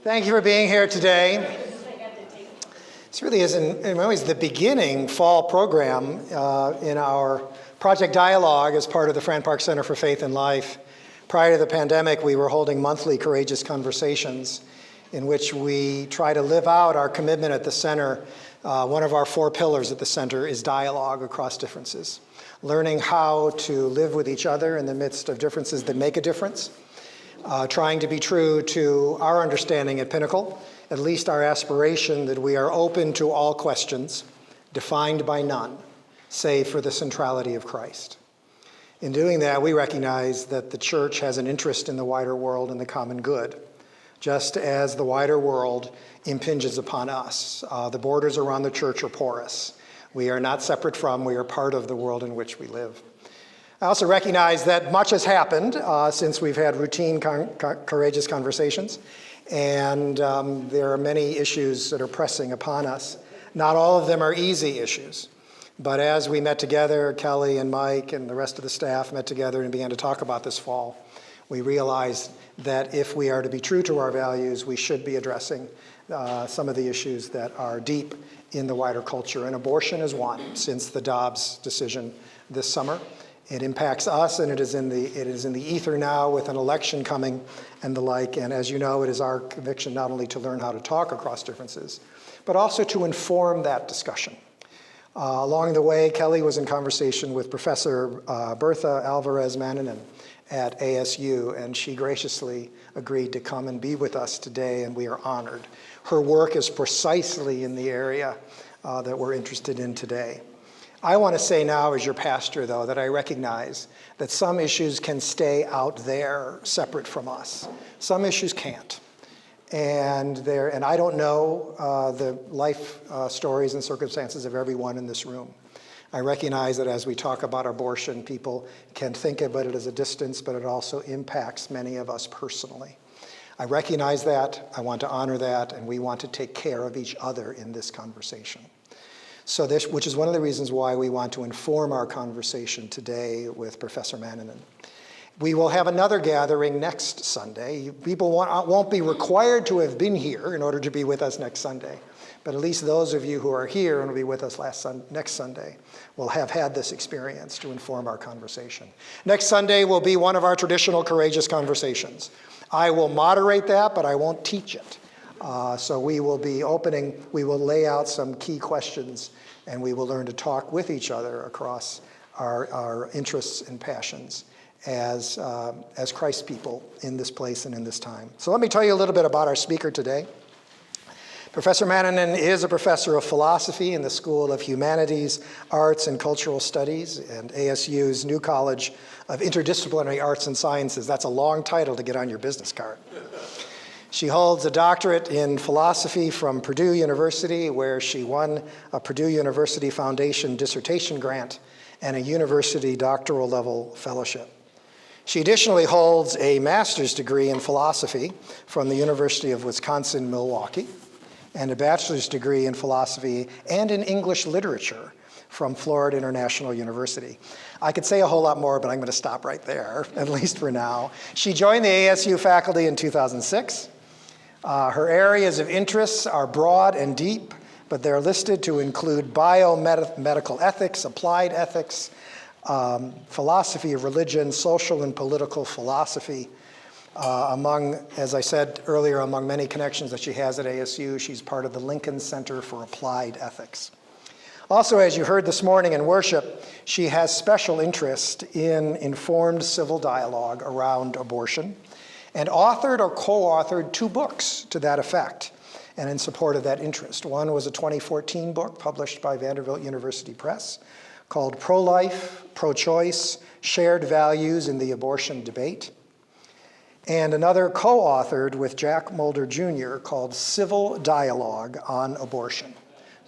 Thank you for being here today. This really is, in many ways, the beginning fall program in our Project Dialogue as part of the Fran Park Center for Faith and Life. Prior to the pandemic, we were holding monthly courageous conversations in which we try to live out our commitment at the center. One of our 4 pillars at the center is dialogue across differences. Learning how to live with each other in the midst of differences that make a difference. Trying to be true to our understanding at Pinnacle, at least our aspiration that we are open to all questions, defined by none, save for the centrality of Christ. In doing that, we recognize that the church has an interest in the wider world and the common good, just as the wider world impinges upon us. The borders around the church are porous. We are not separate from, we are part of the world in which we live. I also recognize that much has happened since we've had routine courageous conversations, and there are many issues that are pressing upon us. Not all of them are easy issues, but as we met together, Kelly and Mike and the rest of the staff met together and began to talk about this fall, we realized that if we are to be true to our values, we should be addressing some of the issues that are deep in the wider culture, and abortion is one since the Dobbs decision this summer. It impacts us, and it is in the ether now with an election coming and the like. And as you know, it is our conviction not only to learn how to talk across differences, but also to inform that discussion. Along the way, Kelly was in conversation with Professor Bertha Alvarez Manninen at ASU, and she graciously agreed to come and be with us today, and we are honored. Her work is precisely in the area that we're interested in today. I want to say now as your pastor, though, that I recognize that some issues can stay out there separate from us. Some issues can't. And I don't know the life stories and circumstances of everyone in this room. I recognize that as we talk about abortion, people can think about it as a distance, but it also impacts many of us personally. I recognize that, I want to honor that, and we want to take care of each other in this conversation. So this, which is one of the reasons why we want to inform our conversation today with Professor Manninen. We will have another gathering next Sunday. People won't be required to have been here in order to be with us next Sunday, but at least those of you who are here and will be with us next Sunday will have had this experience to inform our conversation. Next Sunday will be one of our traditional courageous conversations. I will moderate that, but I won't teach it. So we will lay out some key questions, and we will learn to talk with each other across our interests and passions as Christ's people in this place and in this time. So let me tell you a little bit about our speaker today. Professor Manninen is a professor of philosophy in the School of Humanities, Arts, and Cultural Studies and ASU's New College of Interdisciplinary Arts and Sciences. That's a long title to get on your business card. She holds a doctorate in philosophy from Purdue University, where she won a Purdue University Foundation dissertation grant and a university doctoral level fellowship. She additionally holds a master's degree in philosophy from the University of Wisconsin-Milwaukee and a bachelor's degree in philosophy and in English literature from Florida International University. I could say a whole lot more, but I'm going to stop right there, at least for now. She joined the ASU faculty in 2006. Her areas of interest are broad and deep, but they're listed to include biomedical ethics, applied ethics, philosophy of religion, social and political philosophy. Among, as I said earlier, among many connections that she has at ASU, she's part of the Lincoln Center for Applied Ethics. Also, as you heard this morning in worship, she has special interest in informed civil dialogue around abortion, and authored or co-authored 2 books to that effect and in support of that interest. One was a 2014 book published by Vanderbilt University Press called Pro-Life, Pro-Choice, Shared Values in the Abortion Debate, and another co-authored with Jack Mulder Jr. called Civil Dialogue on Abortion,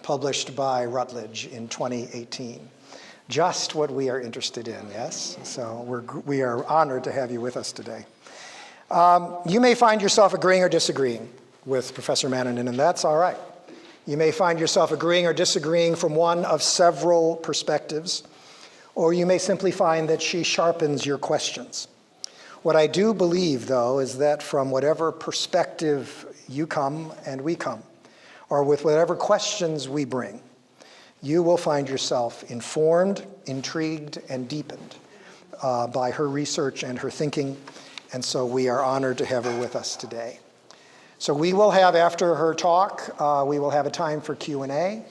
published by Routledge in 2018. Just what we are interested in, yes? So we are honored to have you with us today. You may find yourself agreeing or disagreeing with Professor Manninen, and that's all right. You may find yourself agreeing or disagreeing from one of several perspectives, or you may simply find that she sharpens your questions. What I do believe, though, is that from whatever perspective you come and we come, or with whatever questions we bring, you will find yourself informed, intrigued, and deepened by her research and her thinking. And so we are honored to have her with us today. So we will have, after her talk, we will have a time for Q&A.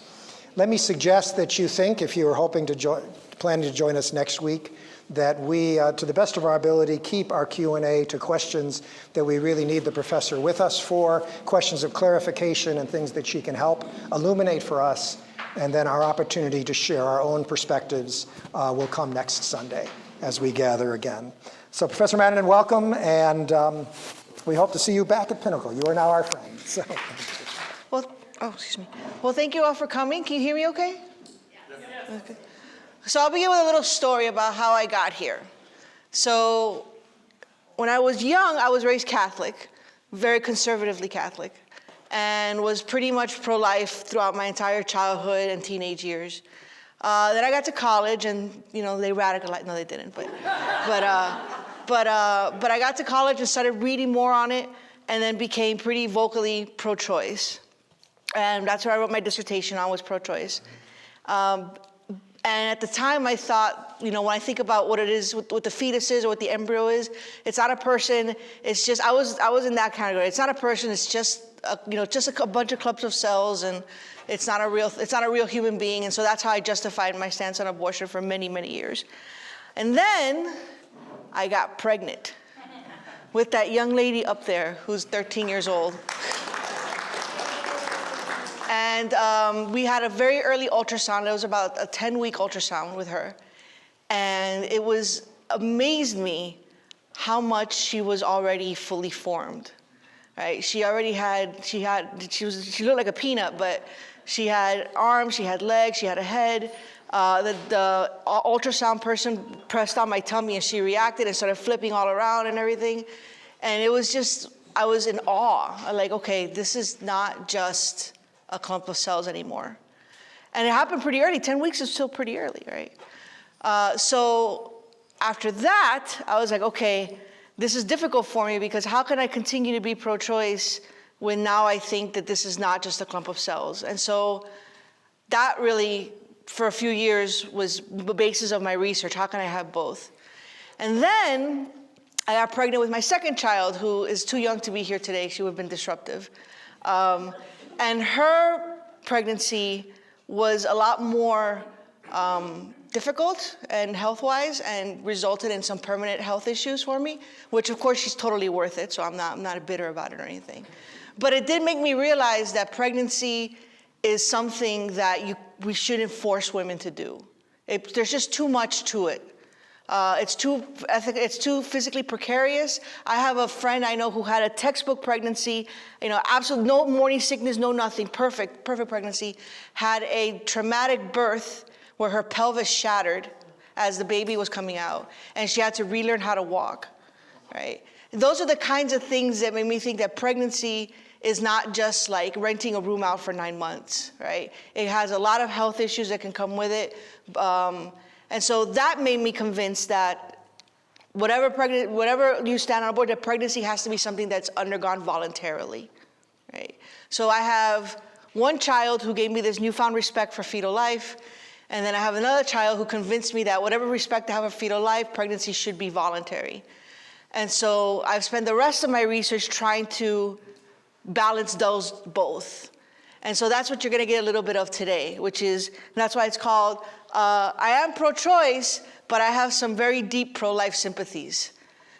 Let me suggest that you think, if you are hoping to planning to join us next week, that we, to the best of our ability, keep our Q&A to questions that we really need the professor with us for, questions of clarification and things that she can help illuminate for us, and then our opportunity to share our own perspectives will come next Sunday as we gather again. So Professor Manninen, welcome, and we hope to see you back at Pinnacle. You are now our friend. So. Excuse me. Well, thank you all for coming. Can you hear me okay? Yes. Okay. So I'll begin with a little story about how I got here. So when I was young, I was raised Catholic, very conservatively Catholic, and was pretty much pro-life throughout my entire childhood and teenage years. Then I got to college, and they radicalized. No, they didn't. But I got to college and started reading more on it, and then became pretty vocally pro-choice. And that's where I wrote my dissertation on, was pro-choice. And at the time, I thought, when I think about what it is, what the fetus is or what the embryo is, it's not a person. It's just I was in that category. It's not a person. It's just a bunch of clumps of cells, and it's not a real human being. And so that's how I justified my stance on abortion for many, many years. And then I got pregnant with that young lady up there who's 13 years old. And we had a very early ultrasound. It was about a 10-week ultrasound with her. And it amazed me how much she was already fully formed, right? She looked like a peanut, but she had arms, she had legs, she had a head. The ultrasound person pressed on my tummy, and she reacted and started flipping all around and everything. And it was just, I was in awe. Like, okay, this is not just a clump of cells anymore. And it happened pretty early. 10 weeks is still pretty early, right? So after that, I was like, okay, this is difficult for me, because how can I continue to be pro-choice when now I think that this is not just a clump of cells? And so that really, for a few years, was the basis of my research. How can I have both? And then I got pregnant with my second child, who is too young to be here today. She would have been disruptive. And her pregnancy was a lot more difficult and health-wise, and resulted in some permanent health issues for me, which of course she's totally worth it, so I'm not bitter about it or anything. But it did make me realize that pregnancy is something that we shouldn't force women to do. There's just too much to it. It's too physically precarious. I have a friend I know who had a textbook pregnancy, absolute no morning sickness, no nothing, perfect pregnancy, had a traumatic birth where her pelvis shattered as the baby was coming out, and she had to relearn how to walk, right? Those are the kinds of things that made me think that pregnancy is not just like renting a room out for 9 months, right? It has a lot of health issues that can come with it. And so that made me convinced that whatever you stand on board, that pregnancy has to be something that's undergone voluntarily, right? So I have one child who gave me this newfound respect for fetal life, and then I have another child who convinced me that whatever respect I have for fetal life, pregnancy should be voluntary. And so I've spent the rest of my research trying to balance those both. And so that's what you're going to get a little bit of today, that's why it's called, I am pro-choice, but I have some very deep pro-life sympathies.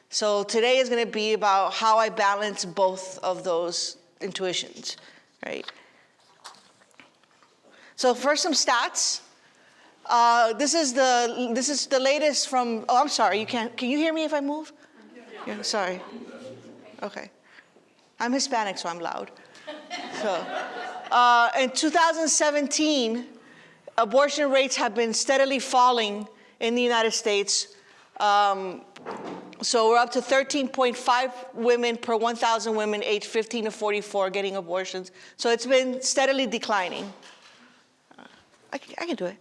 So today is going to be about how I balance both of those intuitions, right? So first, some stats. This is the latest from, I'm sorry, can you hear me if I move? Yeah, sorry. Okay. I'm Hispanic, so I'm loud. So, in 2017, abortion rates have been steadily falling in the United States. So we're up to 13.5 women per 1,000 women aged 15 to 44 getting abortions. So it's been steadily declining. I can do it.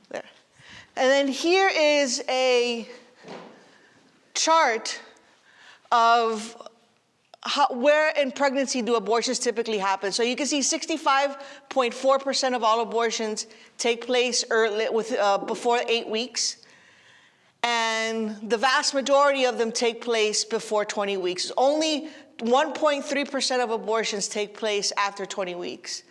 There. And then here is a chart of where in pregnancy do abortions typically happen? So you can see 65.4% of all abortions take place before 8 weeks. And the vast majority of them take place before 20 weeks. Only 1.3% of abortions take place after 20 weeks,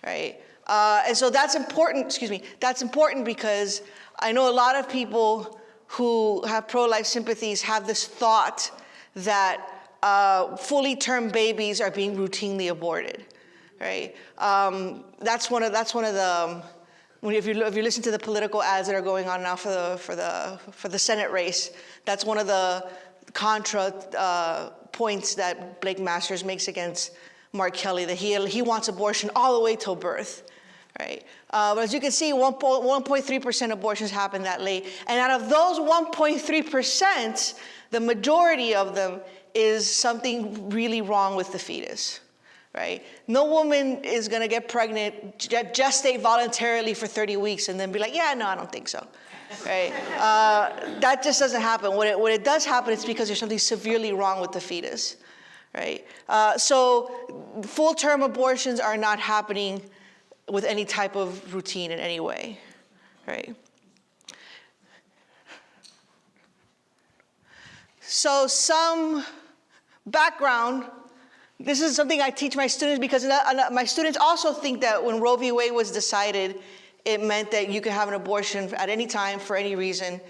right? And so that's important, that's important because I know a lot of people who have pro-life sympathies have this thought that fully term babies are being routinely aborted, right? That's one of the, if you listen to the political ads that are going on now for the Senate race, that's one of the contra points that Blake Masters makes against Mark Kelly, that he wants abortion all the way till birth, right? But as you can see, 1.3% abortions happen that late. And out of those 1.3%, the majority of them is something really wrong with the fetus, right? No woman is gonna get pregnant, gestate voluntarily for 30 weeks and then be like, yeah, no, I don't think so, right? That just doesn't happen. What it does happen is because there's something severely wrong with the fetus, right? So full-term abortions are not happening with any type of routine in any way, right? So some background. This is something I teach my students because my students also think that when Roe v. Wade was decided, it meant that you could have an abortion at any time for any reason.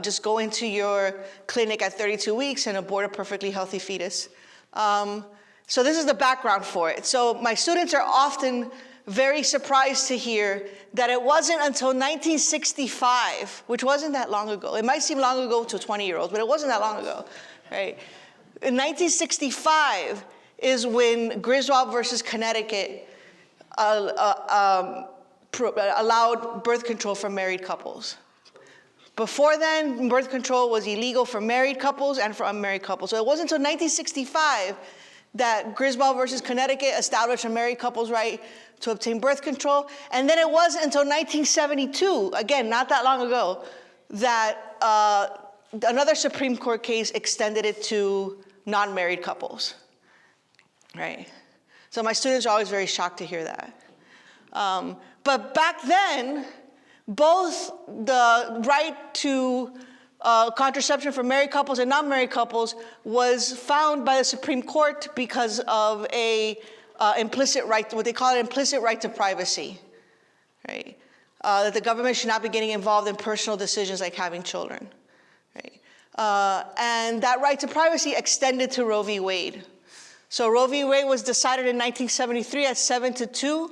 Just go into your clinic at 32 weeks and abort a perfectly healthy fetus. So this is the background for it. So my students are often very surprised to hear that it wasn't until 1965, which wasn't that long ago. It might seem long ago to 20-year-olds, but it wasn't that long ago, right? In 1965 is when Griswold versus Connecticut allowed birth control for married couples. Before then, birth control was illegal for married couples and for unmarried couples. So it wasn't until 1965 that Griswold versus Connecticut established a married couple's right to obtain birth control. And then it wasn't until 1972, again, not that long ago, that another Supreme Court case extended it to non-married couples, right? So my students are always very shocked to hear that. But back then, both the right to contraception for married couples and non-married couples was found by the Supreme Court because of a implicit right, what they call an implicit right to privacy, right? That the government should not be getting involved in personal decisions like having children, right? And that right to privacy extended to Roe v. Wade. So Roe v. Wade was decided in 1973 at 7-2.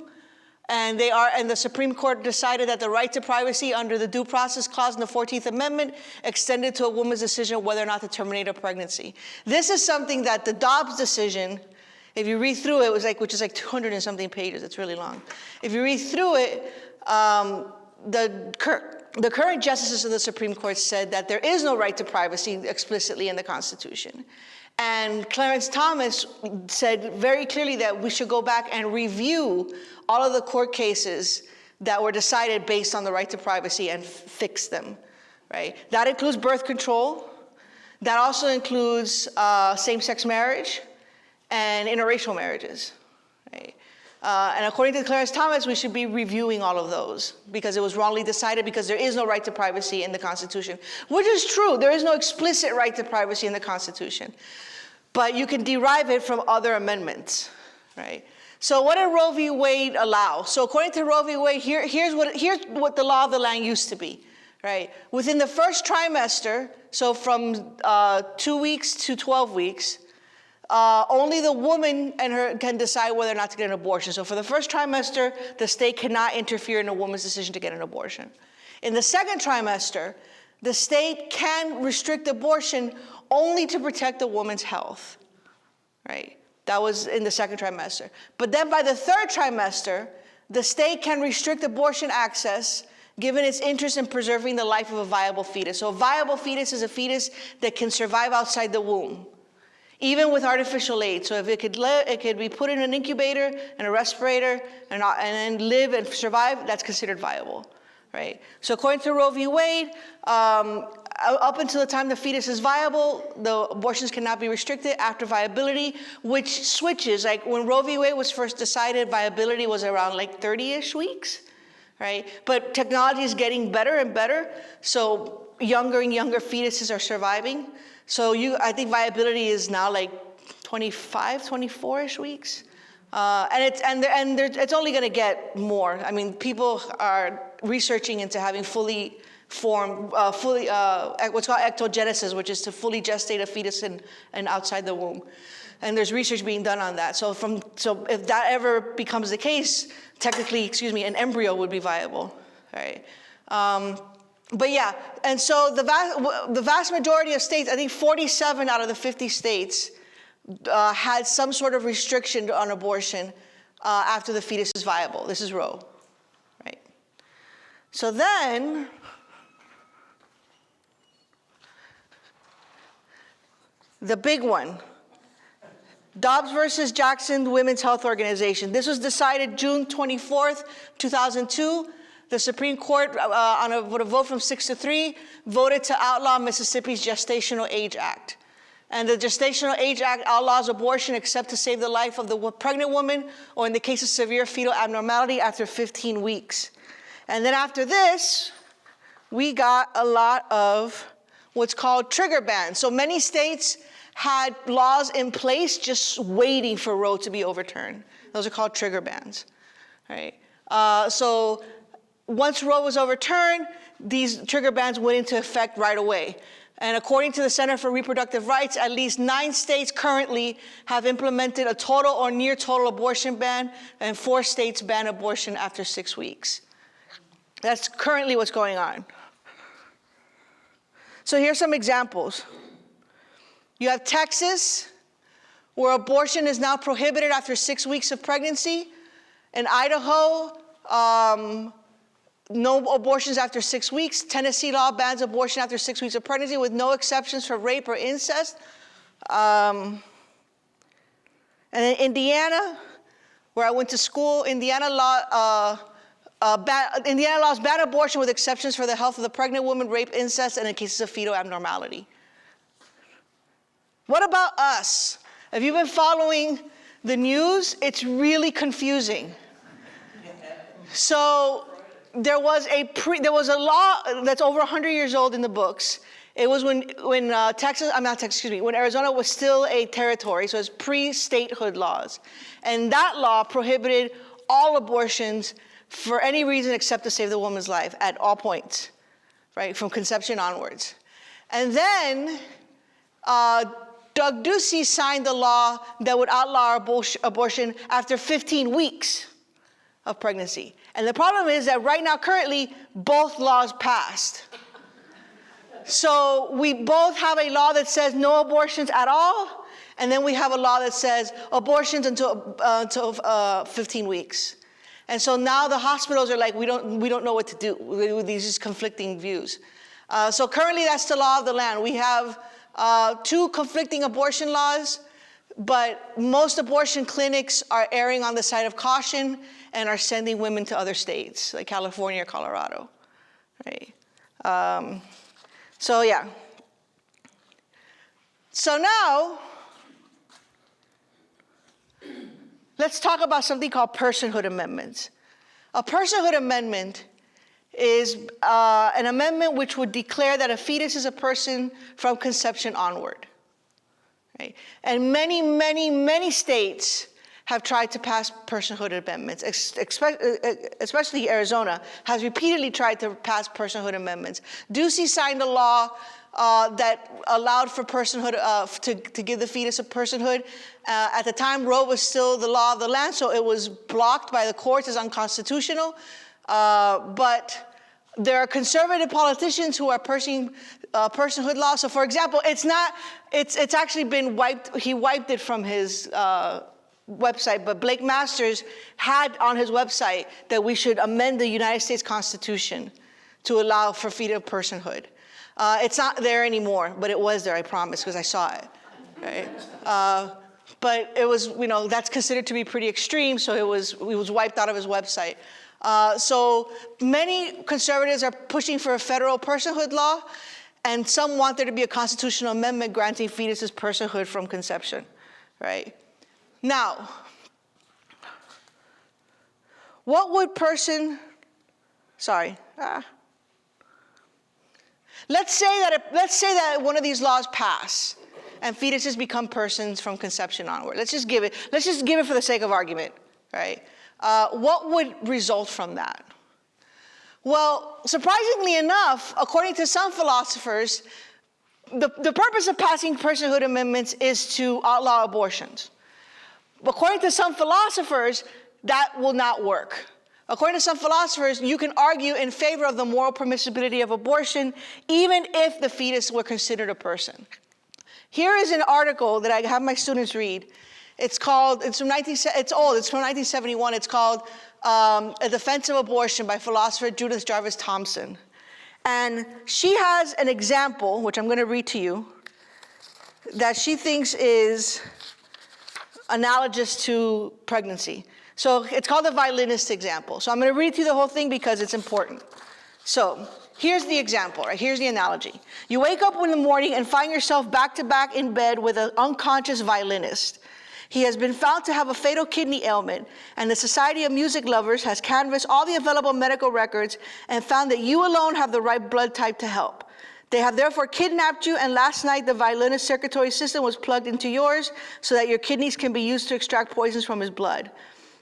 And the Supreme Court decided that the right to privacy under the Due Process Clause in the 14th Amendment extended to a woman's decision whether or not to terminate a pregnancy. This is something that the Dobbs decision, if you read through it, which is like 200 and something pages, it's really long. If you read through it, the current justices of the Supreme Court said that there is no right to privacy explicitly in the Constitution. And Clarence Thomas said very clearly that we should go back and review all of the court cases that were decided based on the right to privacy and fix them, right? That includes birth control. That also includes same-sex marriage and interracial marriages, right? And according to Clarence Thomas, we should be reviewing all of those because it was wrongly decided because there is no right to privacy in the Constitution, which is true. There is no explicit right to privacy in the Constitution, but you can derive it from other amendments, right? So what did Roe v. Wade allow? So according to Roe v. Wade, here's what the law of the land used to be, right? Within the first trimester, so from 2 weeks to 12 weeks, only the woman and her can decide whether or not to get an abortion. So for the first trimester, the state cannot interfere in a woman's decision to get an abortion. In the second trimester, the state can restrict abortion only to protect the woman's health, right? That was in the second trimester. But then by the third trimester, the state can restrict abortion access given its interest in preserving the life of a viable fetus. So a viable fetus is a fetus that can survive outside the womb, even with artificial aid. So if it could be put in an incubator and a respirator and then live and survive, that's considered viable, right? So according to Roe v. Wade, up until the time the fetus is viable, the abortions cannot be restricted. After viability, which switches, like when Roe v. Wade was first decided, viability was around like 30-ish weeks, right? But technology is getting better and better, so younger and younger fetuses are surviving. So I think viability is now like 25, 24-ish weeks. And it's only going to get more. I mean, people are researching into having fully formed, what's called ectogenesis, which is to fully gestate a fetus and outside the womb. And there's research being done on that. So if that ever becomes the case, technically, an embryo would be viable, right? But yeah, and so the vast majority of states, I think 47 out of the 50 states, had some sort of restriction on abortion after the fetus is viable. This is Roe, right? So then, the big one, Dobbs versus Jackson Women's Health Organization. This was decided June 24th, 2002. The Supreme Court, with a vote from 6-3, voted to outlaw Mississippi's Gestational Age Act. And the Gestational Age Act outlaws abortion except to save the life of the pregnant woman or in the case of severe fetal abnormality after 15 weeks. And then after this, we got a lot of what's called trigger bans. So many states had laws in place just waiting for Roe to be overturned. Those are called trigger bans, right? So once Roe was overturned, these trigger bans went into effect right away. And according to the Center for Reproductive Rights, at least 9 states currently have implemented a total or near total abortion ban, and 4 states ban abortion after 6 weeks. That's currently what's going on. So here's some examples. You have Texas, where abortion is now prohibited after 6 weeks of pregnancy. In Idaho, no abortions after 6 weeks. Tennessee law bans abortion after 6 weeks of pregnancy with no exceptions for rape or incest. And in Indiana, where I went to school, Indiana laws ban abortion with exceptions for the health of the pregnant woman, rape, incest, and in cases of fetal abnormality. What about us? Have you been following the news? It's really confusing. So there was a law that's over 100 years old in the books. It was when Arizona was still a territory, so it's pre-statehood laws. And that law prohibited all abortions for any reason except to save the woman's life at all points, right, from conception onwards. And then Doug Ducey signed the law that would outlaw abortion after 15 weeks of pregnancy. And the problem is that right now, currently, both laws passed. So we both have a law that says no abortions at all, and then we have a law that says abortions until 15 weeks. And so now the hospitals are like, we don't know what to do with these conflicting views. So currently, that's the law of the land. We have 2 conflicting abortion laws, but most abortion clinics are erring on the side of caution and are sending women to other states, like California or Colorado, right? So yeah. So now, let's talk about something called personhood amendments. A personhood amendment is an amendment which would declare that a fetus is a person from conception onward, right? And many, many, many states have tried to pass personhood amendments, especially Arizona has repeatedly tried to pass personhood amendments. Ducey signed a law that allowed for personhood, to give the fetus a personhood. At the time, Roe was still the law of the land, so it was blocked by the courts as unconstitutional. But there are conservative politicians who are pushing personhood law. So for example, it's actually been wiped, he wiped it from his website, but Blake Masters had on his website that we should amend the United States Constitution to allow for fetal personhood. It's not there anymore, but it was there, I promise, because I saw it, right? But it was, that's considered to be pretty extreme, so it was wiped out of his website. So many conservatives are pushing for a federal personhood law, And some want there to be a constitutional amendment granting fetuses personhood from conception, right? Now, what would let's say that one of these laws pass and fetuses become persons from conception onward. Let's just give it for the sake of argument, right? What would result from that? Well, surprisingly enough, according to some philosophers, the purpose of passing personhood amendments is to outlaw abortions. According to some philosophers, that will not work. According to some philosophers, you can argue in favor of the moral permissibility of abortion, even if the fetus were considered a person. Here is an article that I have my students read. It's old, it's from 1971. It's called A Defense of Abortion by philosopher Judith Jarvis Thomson. And she has an example, which I'm going to read to you, that she thinks is analogous to pregnancy. So it's called the violinist example. So I'm going to read through the whole thing because it's important. So here's the example, right? Here's the analogy. You wake up in the morning and find yourself back to back in bed with an unconscious violinist. He has been found to have a fatal kidney ailment, and the Society of Music Lovers has canvassed all the available medical records and found that you alone have the right blood type to help. They have therefore kidnapped you, and last night the violinist's circulatory system was plugged into yours so that your kidneys can be used to extract poisons from his blood.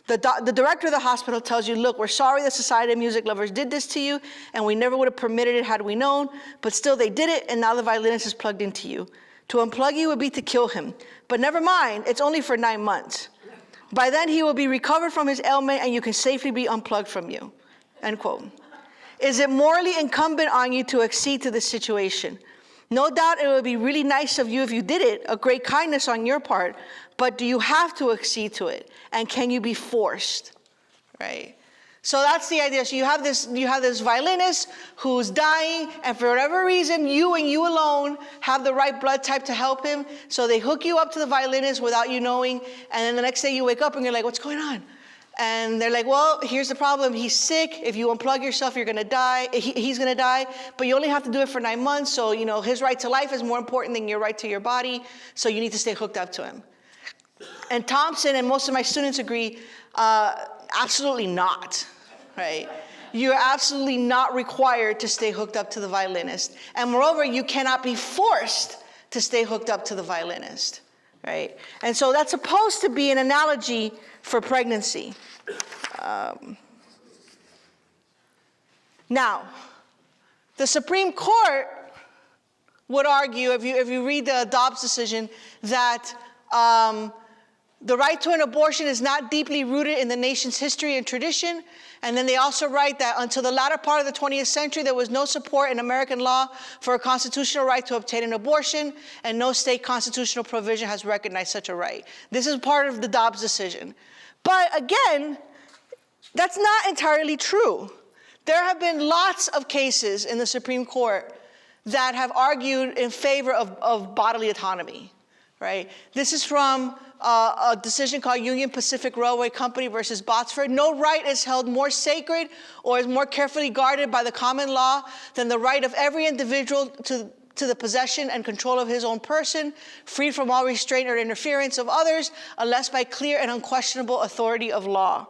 The director of the hospital tells you, look, we're sorry the Society of Music Lovers did this to you, and we never would have permitted it had we known, but still they did it, and now the violinist is plugged into you. To unplug you would be to kill him. But never mind, it's only for 9 months. By then he will be recovered from his ailment, and you can safely be unplugged from you. End quote. Is it morally incumbent on you to accede to this situation? No doubt it would be really nice of you if you did it, a great kindness on your part, but do you have to accede to it? And can you be forced, right? So that's the idea. So you have this violinist who's dying, and for whatever reason, you and you alone have the right blood type to help him. So they hook you up to the violinist without you knowing, and then the next day you wake up and you're like, what's going on? And they're like, well, here's the problem. He's sick. If you unplug yourself, you're going to die. He's going to die, but you only have to do it for 9 months. So, his right to life is more important than your right to your body. So you need to stay hooked up to him. And Thompson and most of my students agree, absolutely not, right? You're absolutely not required to stay hooked up to the violinist. And moreover, you cannot be forced to stay hooked up to the violinist, right? And so that's supposed to be an analogy for pregnancy. Now, the Supreme Court would argue, if you read the Dobbs decision, that the right to an abortion is not deeply rooted in the nation's history and tradition. And then they also write that until the latter part of the 20th century, there was no support in American law for a constitutional right to obtain an abortion, and no state constitutional provision has recognized such a right. This is part of the Dobbs decision. But again, that's not entirely true. There have been lots of cases in the Supreme Court that have argued in favor of bodily autonomy, right? This is from a decision called Union Pacific Railway Company versus Botsford. No right is held more sacred or is more carefully guarded by the common law than the right of every individual to the possession and control of his own person, free from all restraint or interference of others, unless by clear and unquestionable authority of law,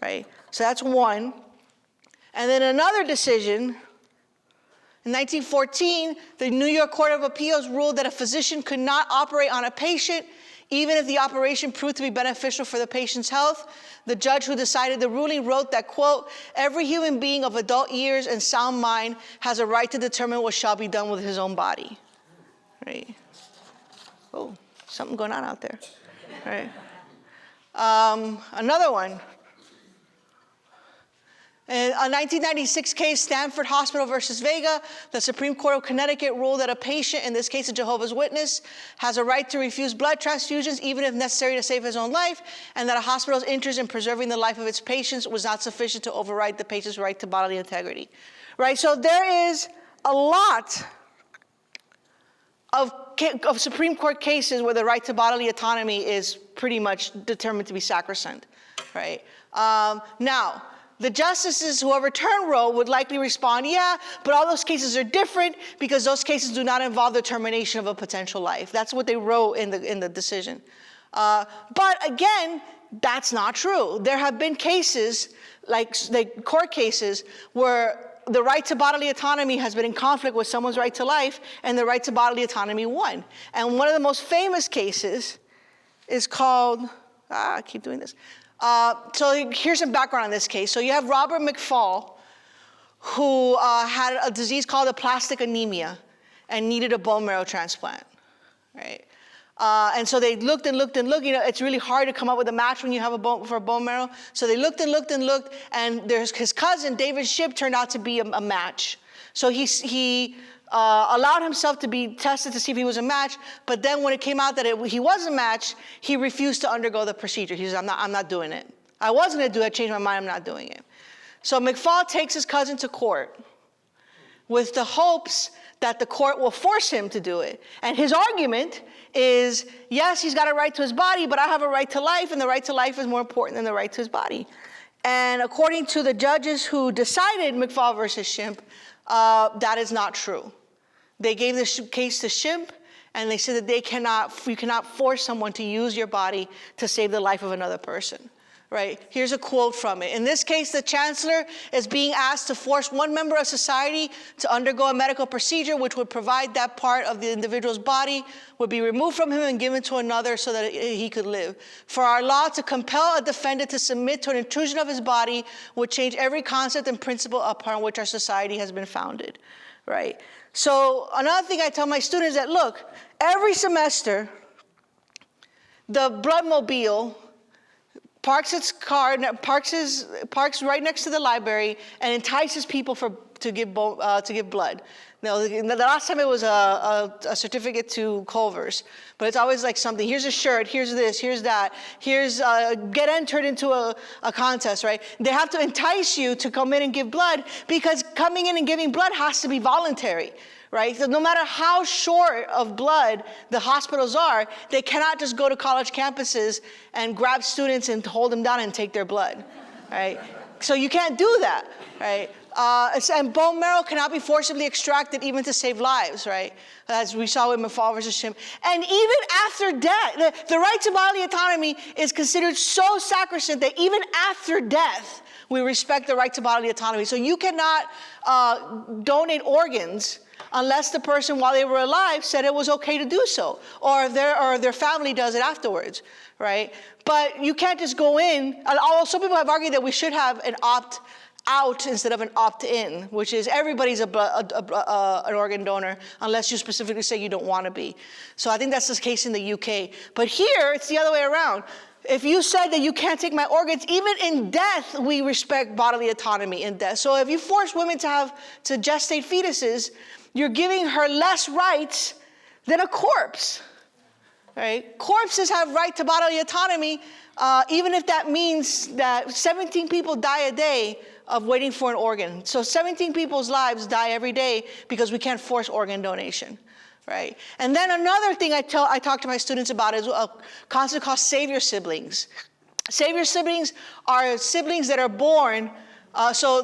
right? So that's one. And then another decision, in 1914, the New York Court of Appeals ruled that a physician could not operate on a patient even if the operation proved to be beneficial for the patient's health. The judge who decided the ruling wrote that, quote, every human being of adult years and sound mind has a right to determine what shall be done with his own body, right? Oh, something going on out there, right? Another one. In a 1996 case, Stanford Hospital versus Vega, the Supreme Court of Connecticut ruled that a patient, in this case a Jehovah's Witness, has a right to refuse blood transfusions even if necessary to save his own life, and that a hospital's interest in preserving the life of its patients was not sufficient to override the patient's right to bodily integrity. Right, so there is a lot of Supreme Court cases where the right to bodily autonomy is pretty much determined to be sacrosanct, right? Now, the justices who overturned Roe would likely respond, yeah, but all those cases are different because those cases do not involve the termination of a potential life. That's what they wrote in the decision. But again, that's not true. There have been cases, like court cases, where the right to bodily autonomy has been in conflict with someone's right to life, and the right to bodily autonomy won. And one of the most famous cases is called, I keep doing this. So here's some background on this case. So you have Robert McFall, who had a disease called aplastic anemia and needed a bone marrow transplant, right? And so they looked and looked and looked. You know, it's really hard to come up with a match when you have a bone marrow. So they looked and looked and looked, and his cousin, David Shipp, turned out to be a match. So he allowed himself to be tested to see if he was a match, but then when it came out that he was a match, he refused to undergo the procedure. He said, I'm not doing it. I was going to do it, I changed my mind, I'm not doing it. So McFall takes his cousin to court with the hopes that the court will force him to do it. And his argument is, yes, he's got a right to his body, but I have a right to life, and the right to life is more important than the right to his body. And according to the judges who decided McFall versus Shipp, that is not true. They gave this case to Shipp, and they said that you cannot force someone to use your body to save the life of another person. Right? Here's a quote from it. In this case, the chancellor is being asked to force one member of society to undergo a medical procedure which would provide that part of the individual's body would be removed from him and given to another so that he could live. For our law to compel a defendant to submit to an intrusion of his body would change every concept and principle upon which our society has been founded. Right? So another thing I tell my students is that, look, every semester, the Bloodmobile parks its car, parks right next to the library, and entices people to give blood. Now, the last time it was a certificate to Culver's, but it's always like something. Here's a shirt. Here's this. Here's that. Here's get entered into a contest, right? They have to entice you to come in and give blood because coming in and giving blood has to be voluntary. Right? So no matter how short of blood the hospitals are, they cannot just go to college campuses and grab students and hold them down and take their blood, right? So you can't do that, right? And bone marrow cannot be forcibly extracted even to save lives, right? As we saw with McFall versus Shipp. And even after death, the right to bodily autonomy is considered so sacrosanct that even after death, we respect the right to bodily autonomy. So you cannot donate organs unless the person, while they were alive, said it was okay to do so, or their family does it afterwards, right? But you can't just go in. Although some people have argued that we should have an opt-out instead of an opt-in, which is everybody's an organ donor unless you specifically say you don't want to be. So I think that's the case in the UK. But here, it's the other way around. If you said that you can't take my organs, even in death, we respect bodily autonomy in death. So if you force women to gestate fetuses, you're giving her less rights than a corpse, right? Corpses have right to bodily autonomy, even if that means that 17 people die a day of waiting for an organ. So 17 people's lives die every day because we can't force organ donation, right? And then another thing I talk to my students about is a concept called savior siblings. Savior siblings are siblings that are born, so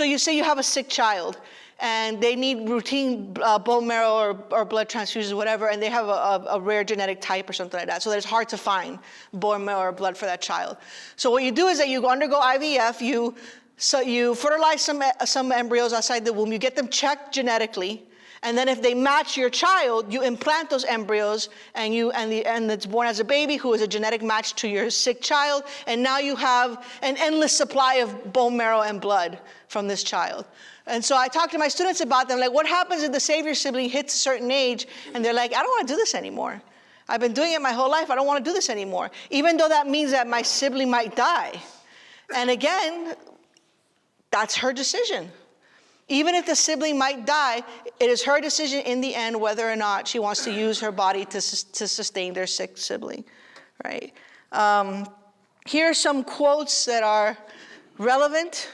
you say you have a sick child, and they need routine bone marrow or blood transfusions, whatever, and they have a rare genetic type or something like that. So that it's hard to find bone marrow or blood for that child. So what you do is that you undergo IVF, you fertilize some embryos outside the womb, you get them checked genetically, and then if they match your child, you implant those embryos, and it's born as a baby who is a genetic match to your sick child, and now you have an endless supply of bone marrow and blood from this child. And so I talk to my students about them, like, what happens if the savior sibling hits a certain age, and they're like, I don't want to do this anymore. I've been doing it my whole life, I don't want to do this anymore, even though that means that my sibling might die. And again, that's her decision. Even if the sibling might die, it is her decision in the end whether or not she wants to use her body to sustain their sick sibling, right? Here are some quotes that are relevant.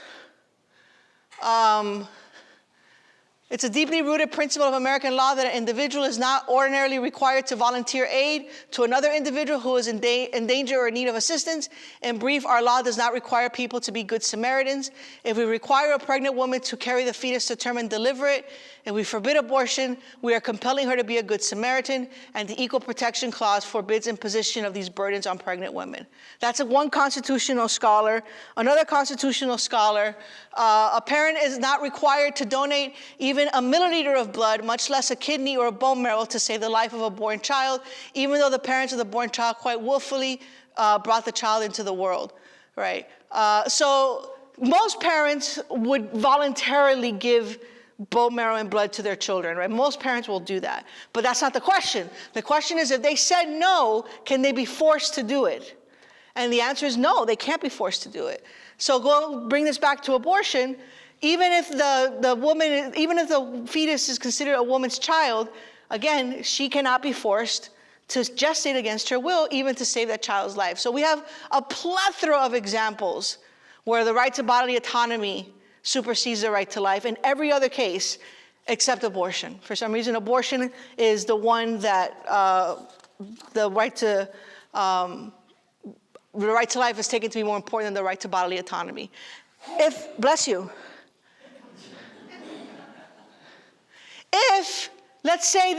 It's a deeply rooted principle of American law that an individual is not ordinarily required to volunteer aid to another individual who is in danger or in need of assistance. In brief, our law does not require people to be good Samaritans. If we require a pregnant woman to carry the fetus to term and deliver it, if we forbid abortion, we are compelling her to be a good Samaritan, and the Equal Protection Clause forbids imposition of these burdens on pregnant women. That's one constitutional scholar. Another constitutional scholar, a parent is not required to donate even a milliliter of blood, much less a kidney or a bone marrow, to save the life of a born child, even though the parents of the born child quite willfully brought the child into the world, right? So most parents would voluntarily give bone marrow and blood to their children, right? Most parents will do that. But that's not the question. The question is, if they said no, can they be forced to do it? And the answer is no, they can't be forced to do it. So bring this back to abortion. Even if the fetus is considered a woman's child, again, she cannot be forced to gestate against her will, even to save that child's life. So we have a plethora of examples where the right to bodily autonomy supersedes the right to life in every other case except abortion. For some reason, abortion is the one that the right to life is taken to be more important than the right to bodily autonomy. Bless you. If, let's say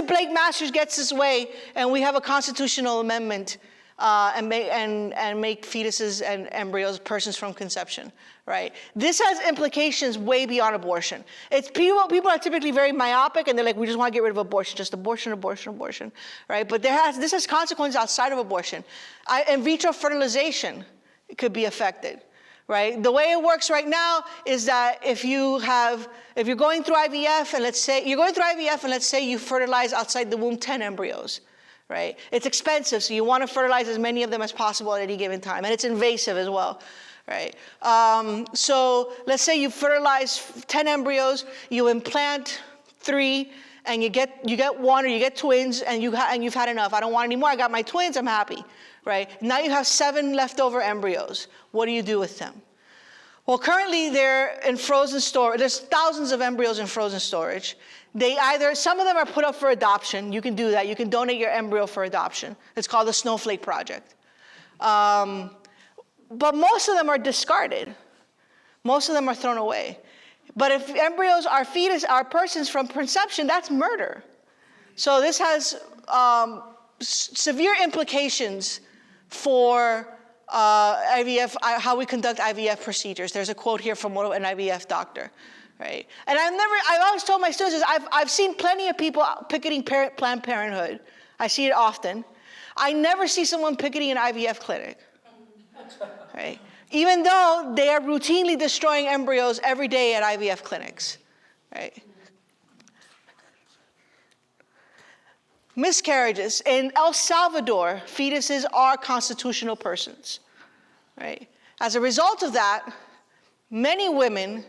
Blake Masters gets his way and we have a constitutional amendment and make fetuses and embryos persons from conception, right? This has implications way beyond abortion. People are typically very myopic and they're like, we just want to get rid of abortion, just abortion, right? But this has consequences outside of abortion. In vitro fertilization could be affected, right? The way it works right now is that if you're going through IVF and let's say you fertilize outside the womb 10 embryos, right? It's expensive, so you want to fertilize as many of them as possible at any given time, and it's invasive as well, right? So let's say you fertilize 10 embryos, you implant 3, and you get 1 or you get twins, and you've had enough. I don't want any more. I got my twins. I'm happy, right? Now you have 7 leftover embryos. What do you do with them? Well, currently they're in frozen storage. There's thousands of embryos in frozen storage. Some of them are put up for adoption. You can do that. You can donate your embryo for adoption. It's called the Snowflake Project. But most of them are discarded. Most of them are thrown away. But if embryos are persons from conception, that's murder. So this has severe implications for IVF, how we conduct IVF procedures. There's a quote here from an IVF doctor, right? And I've always told my students, I've seen plenty of people picketing Planned Parenthood. I see it often. I never see someone picketing an IVF clinic, right? Even though they are routinely destroying embryos every day at IVF clinics, right? Miscarriages. In El Salvador, fetuses are constitutional persons, right? As a result of that, many women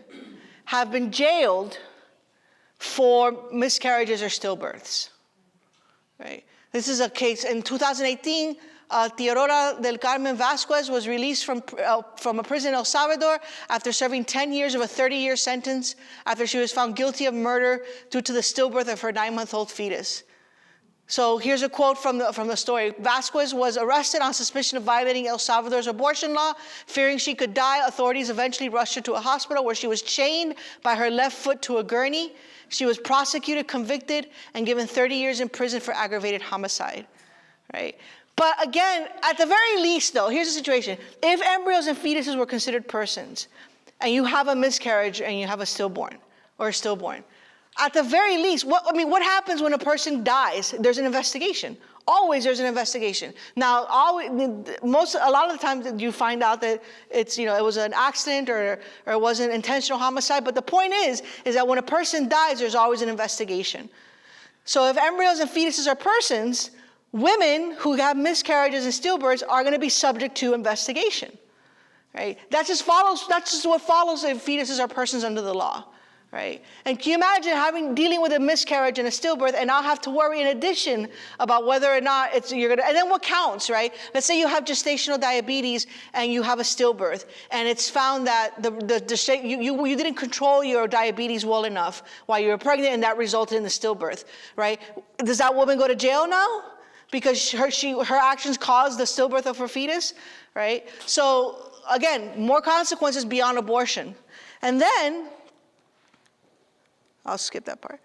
have been jailed for miscarriages or stillbirths, right? This is a case in 2018. Teodora del Carmen Vasquez was released from a prison in El Salvador after serving 10 years of a 30-year sentence after she was found guilty of murder due to the stillbirth of her 9-month-old fetus. So here's a quote from the story. Vasquez was arrested on suspicion of violating El Salvador's abortion law. Fearing she could die, authorities eventually rushed her to a hospital where she was chained by her left foot to a gurney. She was prosecuted, convicted, and given 30 years in prison for aggravated homicide, right? But again, at the very least, though, here's the situation. If embryos and fetuses were considered persons, and you have a miscarriage and you have a stillborn, at the very least, what happens when a person dies? There's an investigation. Always there's an investigation. Now, a lot of the times you find out that it was an accident or it was an intentional homicide. But the point is that when a person dies, there's always an investigation. So if embryos and fetuses are persons, women who have miscarriages and stillbirths are going to be subject to investigation, right? That's just what follows if fetuses are persons under the law, right? And can you imagine dealing with a miscarriage and a stillbirth and not have to worry in addition about whether or not you're gonna, and then what counts, right? Let's say you have gestational diabetes and you have a stillbirth, and it's found that you didn't control your diabetes well enough while you were pregnant, and that resulted in the stillbirth, right? Does that woman go to jail now? Because her actions caused the stillbirth of her fetus, right? So again, more consequences beyond abortion. And then, I'll skip that part.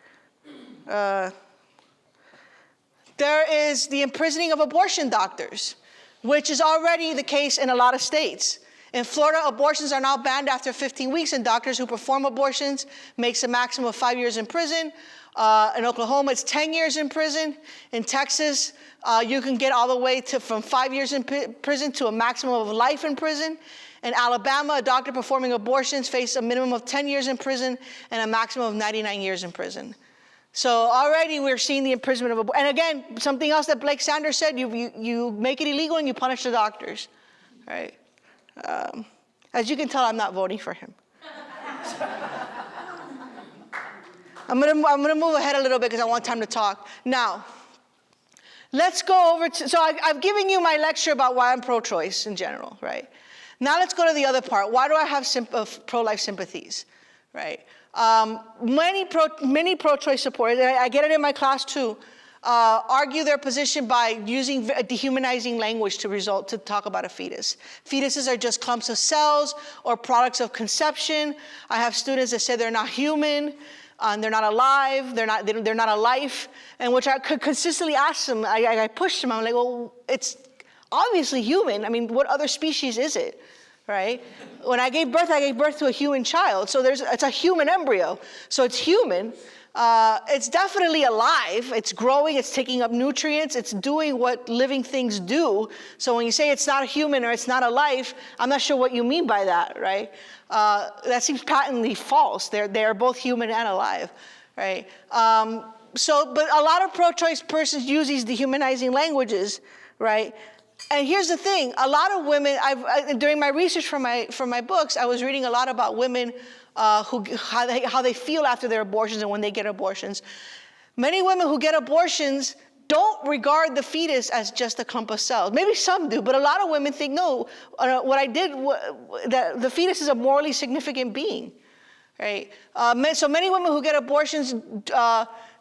There is the imprisoning of abortion doctors, which is already the case in a lot of states. In Florida, abortions are now banned after 15 weeks, and doctors who perform abortions makes a maximum of 5 years in prison. In Oklahoma, it's 10 years in prison. In Texas, you can get all the way from 5 years in prison to a maximum of life in prison. In Alabama, a doctor performing abortions faces a minimum of 10 years in prison and a maximum of 99 years in prison. So already we're seeing the imprisonment of abortion. And again, something else that Blake Sanders said, you make it illegal and you punish the doctors, right? As you can tell, I'm not voting for him. I'm gonna move ahead a little bit because I want time to talk. Now, let's go over to, so I've given you my lecture about why I'm pro-choice in general, right? Now let's go to the other part. Why do I have pro-life sympathies, right? Many pro-choice supporters, and I get it in my class too, argue their position by using dehumanizing language to talk about a fetus. Fetuses are just clumps of cells or products of conception. I have students that say they're not human, they're not alive, they're not a life, and which I could consistently ask them. I push them. I'm like, well, it's obviously human. I mean, what other species is it, right? When I gave birth to a human child. So it's a human embryo. So it's human. It's definitely alive. It's growing. It's taking up nutrients. It's doing what living things do. So when you say it's not a human or it's not a life, I'm not sure what you mean by that, right? That seems patently false. They're both human and alive, right? But a lot of pro-choice persons use these dehumanizing languages, right? And here's the thing: a lot of women. During my research for my books, I was reading a lot about women how they feel after their abortions and when they get abortions. Many women who get abortions don't regard the fetus as just a clump of cells. Maybe some do, but a lot of women think, no, that the fetus is a morally significant being, right? So many women who get abortions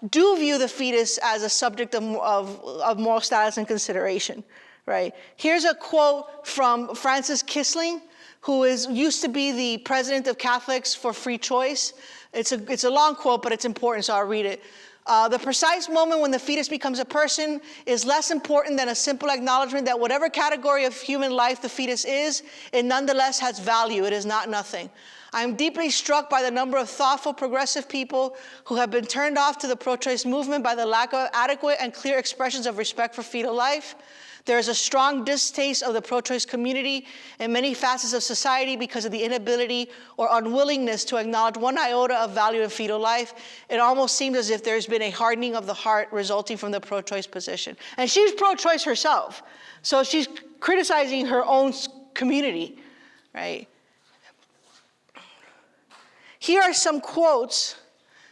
do view the fetus as a subject of moral status and consideration, right? Here's a quote from Frances Kissling, who used to be the president of Catholics for Free Choice. It's a long quote, but it's important, so I'll read it. The precise moment when the fetus becomes a person is less important than a simple acknowledgement that whatever category of human life the fetus is, it nonetheless has value. It is not nothing. I am deeply struck by the number of thoughtful, progressive people who have been turned off to the pro-choice movement by the lack of adequate and clear expressions of respect for fetal life. There is a strong distaste of the pro-choice community in many facets of society because of the inability or unwillingness to acknowledge one iota of value in fetal life. It almost seems as if there's been a hardening of the heart resulting from the pro-choice position. And she's pro-choice herself, so she's criticizing her own community, right? Here are some quotes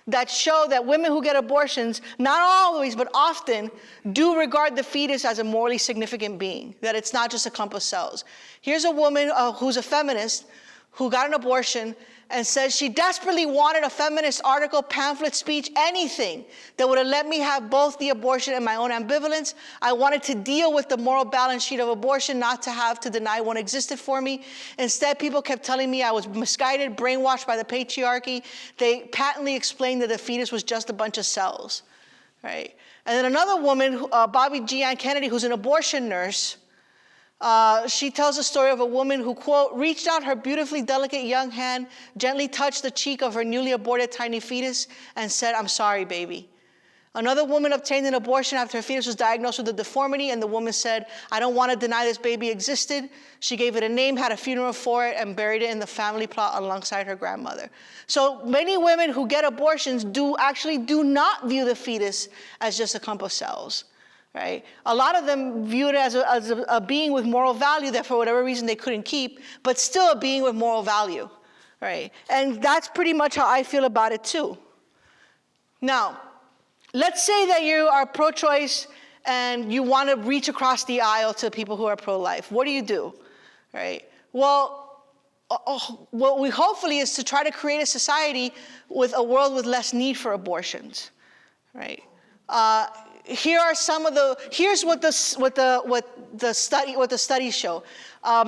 that show that women who get abortions, not always, but often, do regard the fetus as a morally significant being, that it's not just a clump of cells. Here's a woman who's a feminist who got an abortion and says she desperately wanted a feminist article, pamphlet, speech, anything that would have let me have both the abortion and my own ambivalence. I wanted to deal with the moral balance sheet of abortion, not to have to deny one existed for me. Instead, people kept telling me I was misguided, brainwashed by the patriarchy. They patently explained that the fetus was just a bunch of cells, right? And then another woman, Bobby Jeanne Kennedy, who's an abortion nurse, she tells a story of a woman who, quote, reached out her beautifully delicate young hand, gently touched the cheek of her newly aborted tiny fetus, and said, "I'm sorry, baby." Another woman obtained an abortion after her fetus was diagnosed with a deformity, and the woman said, "I don't want to deny this baby existed." She gave it a name, had a funeral for it, and buried it in the family plot alongside her grandmother. So many women who get abortions do not view the fetus as just a clump of cells. Right? A lot of them view it as a being with moral value that for whatever reason they couldn't keep, but still a being with moral value. right? And that's pretty much how I feel about it too. Now, let's say that you are pro-choice and you want to reach across the aisle to people who are pro-life. What do? Right? Well, what we hopefully is to try to create a society with a world with less need for abortions, right? Here are some of the. Here's what the studies show.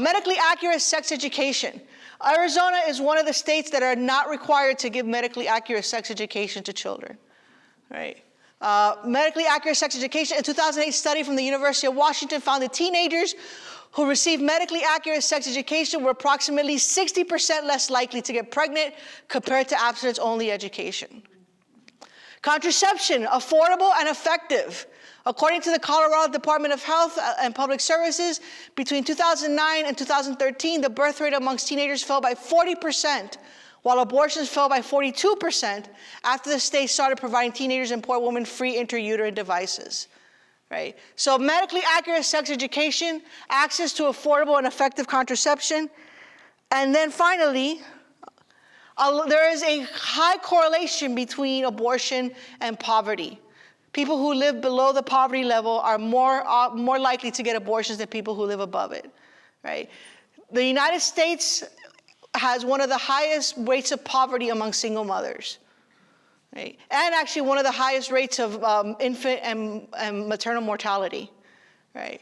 Medically accurate sex education. Arizona is one of the states that are not required to give medically accurate sex education to children, right? Medically accurate sex education. A 2008 study from the University of Washington found that teenagers who received medically accurate sex education were approximately 60% less likely to get pregnant compared to abstinence-only education. Contraception, affordable and effective. According to the Colorado Department of Health and Public Services, between 2009 and 2013, the birth rate amongst teenagers fell by 40%, while abortions fell by 42% after the state started providing teenagers and poor women free intrauterine devices. Right? So medically accurate sex education, access to affordable and effective contraception, and then finally, there is a high correlation between abortion and poverty. People who live below the poverty level are more likely to get abortions than people who live above it. Right? The United States has one of the highest rates of poverty among single mothers. Right? And actually one of the highest rates of infant and maternal mortality, right?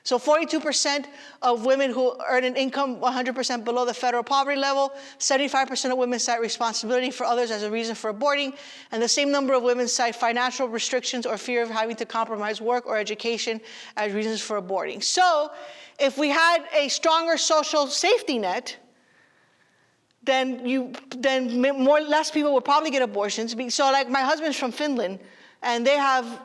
So 42% of women who earn an income 100% below the federal poverty level, 75% of women cite responsibility for others as a reason for aborting, and the same number of women cite financial restrictions or fear of having to compromise work or education as reasons for aborting. So if we had a stronger social safety net, then less people would probably get abortions. So like my husband's from Finland, and they have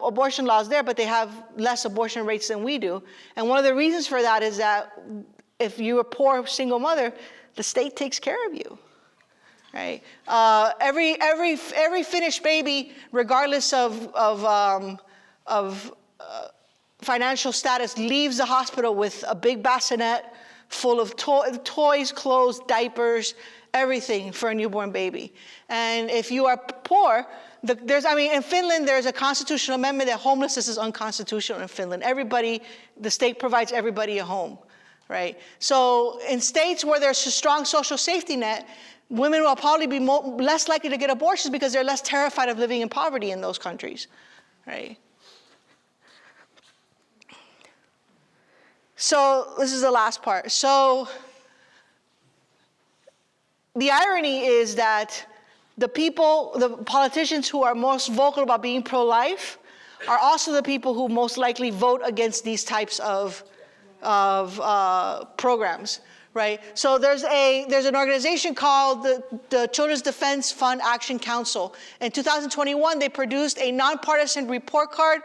abortion laws there, but they have less abortion rates than we do. And one of the reasons for that is that if you're a poor single mother, the state takes care of you, right? Every Finnish baby, regardless of financial status, leaves the hospital with a big bassinet full of toys, clothes, diapers, everything for a newborn baby. And if you are poor, in Finland, there's a constitutional amendment that homelessness is unconstitutional in Finland. The state provides everybody a home, right? So in states where there's a strong social safety net, women will probably be less likely to get abortions because they're less terrified of living in poverty in those countries, right? So this is the last part. So the irony is that the politicians who are most vocal about being pro-life are also the people who most likely vote against these types of programs, right? So there's an organization called the Children's Defense Fund Action Council. In 2021, they produced a nonpartisan report card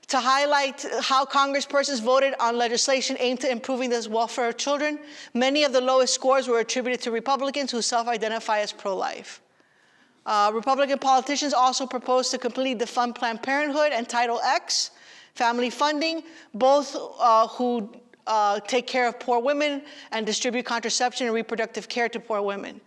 to highlight how congresspersons voted on legislation aimed at improving the welfare of children. Many of the lowest scores were attributed to Republicans who self-identify as pro-life. Republican politicians also proposed to completely defund Planned Parenthood and Title X, family funding, both who take care of poor women and distribute contraception and reproductive care to poor women.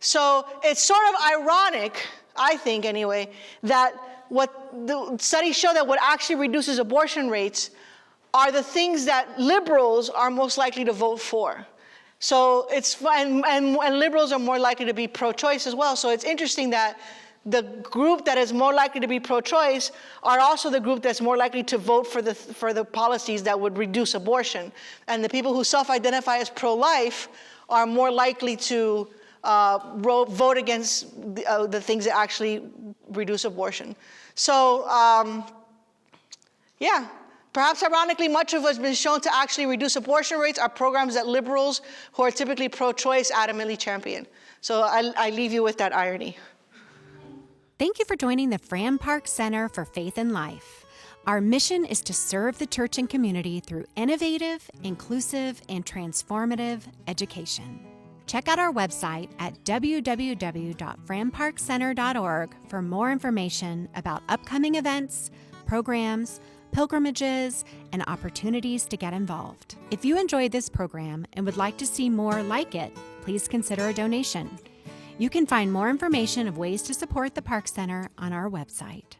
So it's sort of ironic, I think anyway, that what the studies show that what actually reduces abortion rates are the things that liberals are most likely to vote for. So and liberals are more likely to be pro-choice as well. So it's interesting that the group that is more likely to be pro-choice are also the group that's more likely to vote for the policies that would reduce abortion. And the people who self-identify as pro-life are more likely to vote against the things that actually reduce abortion. So, yeah. Perhaps ironically, much of what's been shown to actually reduce abortion rates are programs that liberals who are typically pro-choice adamantly champion. So I leave you with that irony. Thank you for joining the Fran Park Center for Faith and Life. Our mission is to serve the church and community through innovative, inclusive, and transformative education. Check out our website at www.franparkcenter.org for more information about upcoming events, programs, pilgrimages, and opportunities to get involved. If you enjoyed this program and would like to see more like it, please consider a donation. You can find more information of ways to support the Park Center on our website.